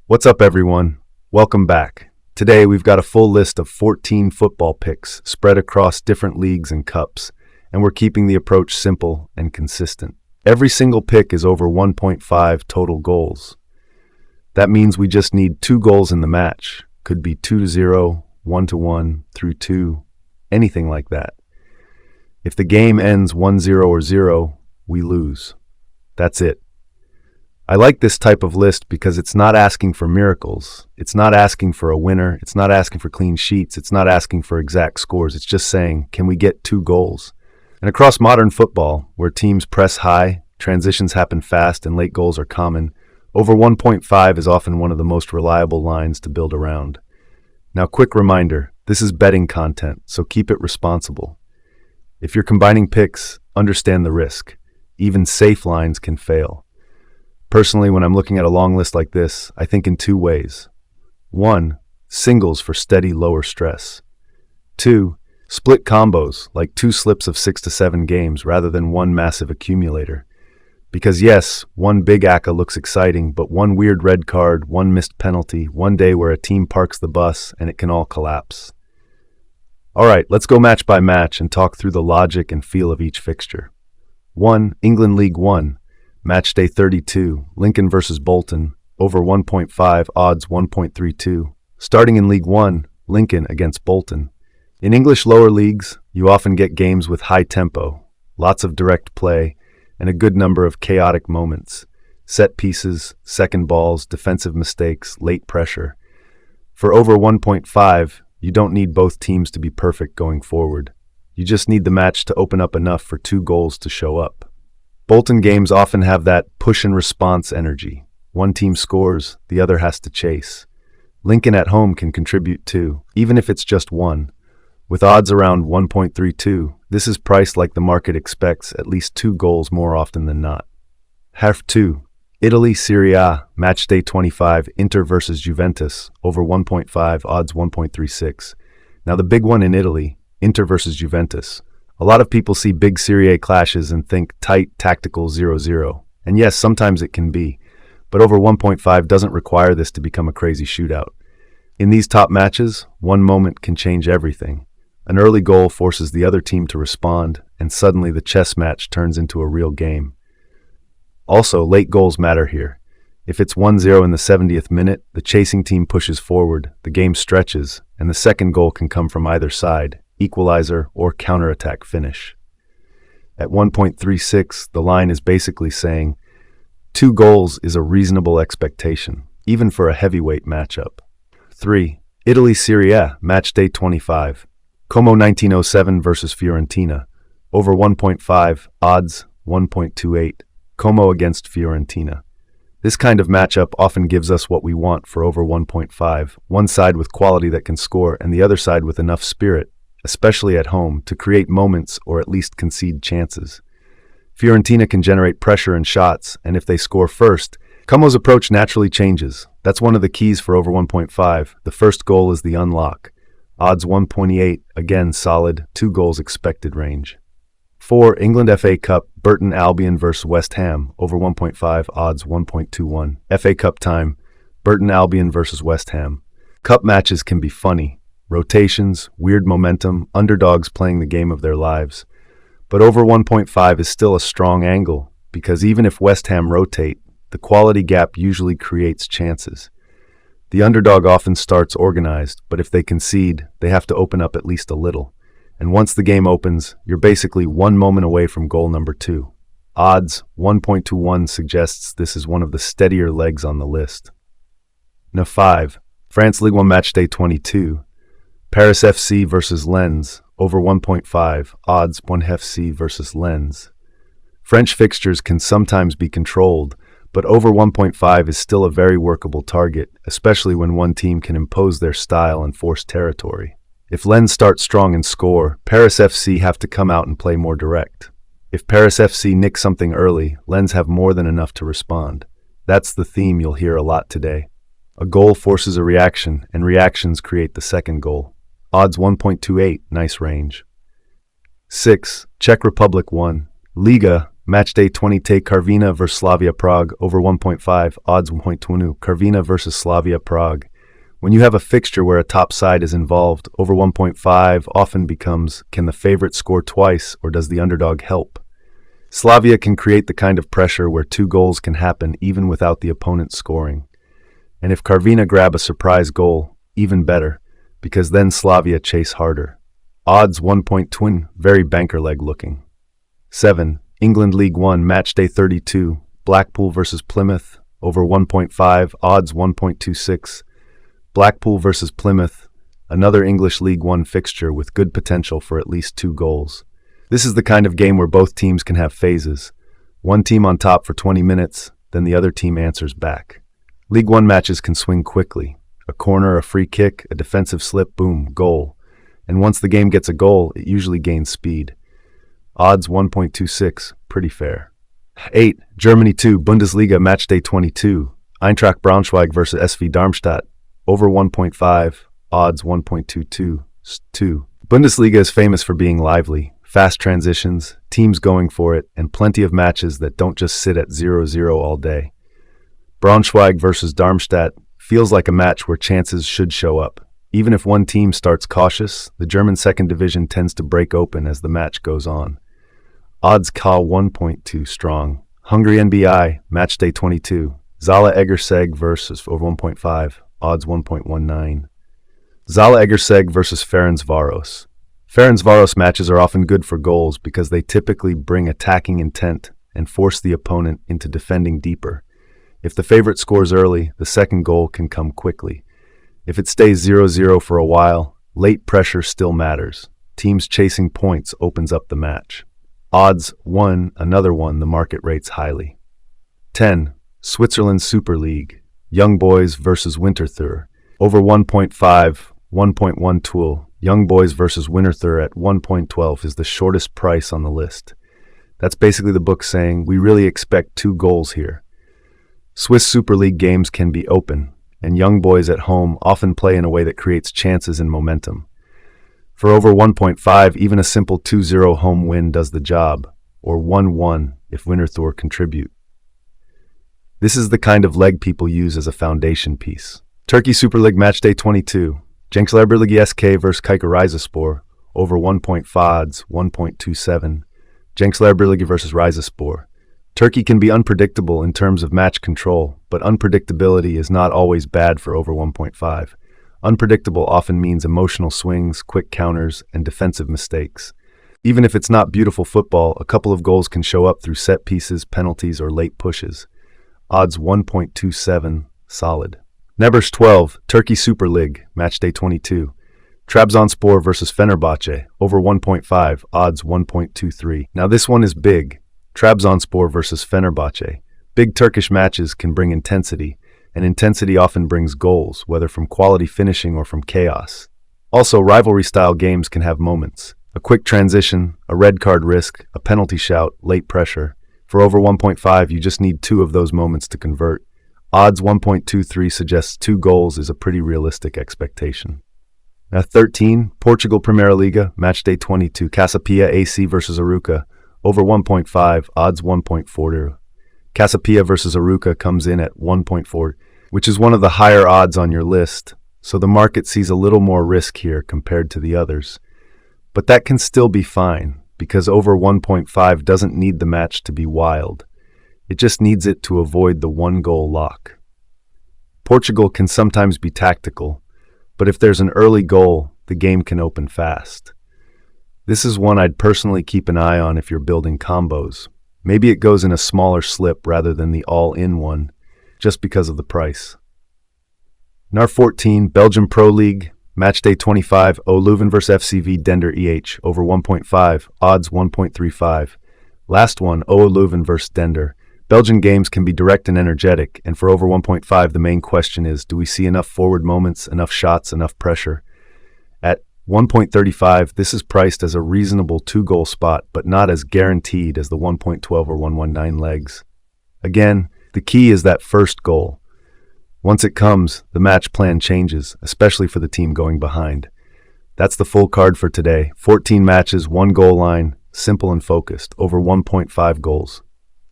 What's up, everyone? Welcome back. Today, we've got a full list of 14 football picks spread across different leagues and cups, and we're keeping the approach simple and consistent. Every single pick is over 1.5 total goals. That means we just need 2 goals in the match. Could be 2-0, 1-1, through 2, anything like that. If the game ends 1-0 or 0, we lose. That's it. I like this type of list because it's not asking for miracles. It's not asking for a winner. It's not asking for clean sheets. It's not asking for exact scores. It's just saying, can we get 2 goals? And across modern football, where teams press high, transitions happen fast, and late goals are common, over 1.5 is often one of the most reliable lines to build around. Now, quick reminder, this is betting content, so keep it responsible. If you're combining picks, understand the risk. Even safe lines can fail. Personally, when I'm looking at a long list like this, I think in 2 ways. 1, singles for steady lower stress. 2, split combos, like 2 slips of 6 to 7 games rather than 1 massive accumulator. Because yes, 1 big ACA looks exciting, but 1 weird red card, 1 missed penalty, 1 day where a team parks the bus, and it can all collapse. All right, let's go match by match and talk through the logic and feel of each fixture. 1, England League 1. Match day 32, Lincoln versus Bolton, over 1.5, odds 1.32. Starting in League 1, Lincoln against Bolton. In English lower leagues, you often get games with high tempo, lots of direct play, and a good number of chaotic moments. Set pieces, second balls, defensive mistakes, late pressure. For over 1.5, you don't need both teams to be perfect going forward. You just need the match to open up enough for 2 goals to show up. Bolton games often have that push-and-response energy. One team scores, the other has to chase. Lincoln at home can contribute too, even if it's just 1. With odds around 1.32, this is priced like the market expects at least 2 goals more often than not. Half 2. Italy Serie A, match day 25, Inter versus Juventus, over 1.5, odds 1.36. Now the big one in Italy, Inter versus Juventus. A lot of people see big Serie A clashes and think tight, tactical 0-0. And yes, sometimes it can be, but over 1.5 doesn't require this to become a crazy shootout. In these top matches, 1 moment can change everything. An early goal forces the other team to respond, and suddenly the chess match turns into a real game. Also, late goals matter here. If it's 1-0 in the 70th minute, the chasing team pushes forward, the game stretches, and the second goal can come from either side. Equalizer, or counterattack finish. At 1.36, the line is basically saying 2 goals is a reasonable expectation, even for a heavyweight matchup. 3. Italy Serie A, match day 25. Como 1907 versus Fiorentina, over 1.5, odds 1.28. Como against Fiorentina. This kind of matchup often gives us what we want for over 1.5, one side with quality that can score and the other side with enough spirit, especially at home, to create moments or at least concede chances. Fiorentina can generate pressure and shots, and if they score first, Como's approach naturally changes. That's one of the keys for over 1.5. The first goal is the unlock. Odds 1.28, again solid, 2 goals expected range. 4. England FA Cup, Burton Albion vs West Ham, over 1.5, odds 1.21. FA Cup time, Burton Albion vs West Ham. Cup matches can be funny. Rotations, weird momentum, underdogs playing the game of their lives. But over 1.5 is still a strong angle, because even if West Ham rotate, the quality gap usually creates chances. The underdog often starts organized, but if they concede, they have to open up at least a little. And once the game opens, you're basically 1 moment away from goal number 2. Odds 1.21 suggests this is one of the steadier legs on the list. Now 5. France Ligue 1 match day 22. Paris FC versus Lens, over 1.5, odds 1 FC versus Lens. French fixtures can sometimes be controlled, but over 1.5 is still a very workable target, especially when one team can impose their style and force territory. If Lens starts strong and score, Paris FC have to come out and play more direct. If Paris FC nick something early, Lens have more than enough to respond. That's the theme you'll hear a lot today. A goal forces a reaction, and reactions create the second goal. Odds 1.28, nice range. 6. Czech Republic 1. Liga, Matchday 20 take Karvina versus Slavia Prague over 1.5, odds 1.20. Karvina versus Slavia Prague. When you have a fixture where a top side is involved, over 1.5 often becomes, can the favorite score twice or does the underdog help? Slavia can create the kind of pressure where 2 goals can happen even without the opponent scoring. And if Karvina grab a surprise goal, even better, because then Slavia chase harder. Odds 1.20, very banker leg looking. 7. England League One, Matchday 32, Blackpool versus Plymouth, over 1.5, odds 1.26. Blackpool versus Plymouth, another English League One fixture with good potential for at least 2 goals. This is the kind of game where both teams can have phases. One team on top for 20 minutes, then the other team answers back. League One matches can swing quickly. A corner, a free kick, a defensive slip, boom, goal. And once the game gets a goal, it usually gains speed. Odds 1.26, pretty fair. 8. Germany 2, Bundesliga, Matchday 22, Eintracht Braunschweig versus SV Darmstadt, over 1.5, odds 1.22. 2. Bundesliga is famous for being lively, fast transitions, teams going for it, and plenty of matches that don't just sit at 0-0 all day. Braunschweig versus Darmstadt feels like a match where chances should show up. Even if one team starts cautious, the German second division tends to break open as the match goes on. Odds Ka 1.2 strong. Hungary NBI, Matchday 22, Zalaegerszeg versus over 1.5, odds 1.19. Zalaegerszeg versus Ferencvaros. Ferencvaros matches are often good for goals because they typically bring attacking intent and force the opponent into defending deeper. If the favorite scores early, the second goal can come quickly. If it stays 0-0 for a while, late pressure still matters. Teams chasing points opens up the match. Odds 1, another one the market rates highly. 10. Switzerland Super League, Young Boys versus Winterthur, over 1.5, 1.1 tool. Young Boys versus Winterthur at 1.12 is the shortest price on the list. That's basically the book saying we really expect 2 goals here. Swiss Super League games can be open, and young boys at home often play in a way that creates chances and momentum. For over 1.5, even a simple 2-0 home win does the job, or 1-1 if Winterthur contribute. This is the kind of leg people use as a foundation piece. Turkey Super League Matchday 22, Genclerbirligi SK vs Caykur Rizespor, over 1.5 odds, 1.27. Genclerbirligi vs Rizespor. Turkey can be unpredictable in terms of match control, but unpredictability is not always bad for over 1.5. Unpredictable often means emotional swings, quick counters, and defensive mistakes. Even if it's not beautiful football, a couple of goals can show up through set pieces, penalties, or late pushes. Odds 1.27, solid. Nebers 12, Turkey Super League, Matchday 22. Trabzonspor versus Fenerbahce, over 1.5, odds 1.23. Now this one is big. Trabzonspor versus Fenerbahce. Big Turkish matches can bring intensity, and intensity often brings goals, whether from quality finishing or from chaos. Also, rivalry-style games can have moments. A quick transition, a red card risk, a penalty shout, late pressure. For over 1.5, you just need 2 of those moments to convert. Odds 1.23 suggests 2 goals is a pretty realistic expectation. Now 13, Portugal Primeira Liga, Matchday 22, Casa Pia AC versus Arouca, over 1.5, odds 1.40. Casa Pia versus Arouca comes in at 1.4, which is one of the higher odds on your list, so the market sees a little more risk here compared to the others. But that can still be fine, because over 1.5 doesn't need the match to be wild. It just needs it to avoid the 1-goal lock. Portugal can sometimes be tactical, but if there's an early goal, the game can open fast. This is one I'd personally keep an eye on if you're building combos. Maybe it goes in a smaller slip rather than the all-in one, just because of the price. NAR 14, Belgium Pro League, Matchday 25, Leuven vs FCV Dender EH, over 1.5, odds 1.35. Last one, Leuven vs Dender. Belgian games can be direct and energetic, and for over 1.5, the main question is, do we see enough forward moments, enough shots, enough pressure? At 1.35, this is priced as a reasonable 2-goal spot, but not as guaranteed as the 1.12 or 1.19 legs. Again, the key is that first goal. Once it comes, the match plan changes, especially for the team going behind. That's the full card for today. 14 matches, 1 goal line, simple and focused, over 1.5 goals.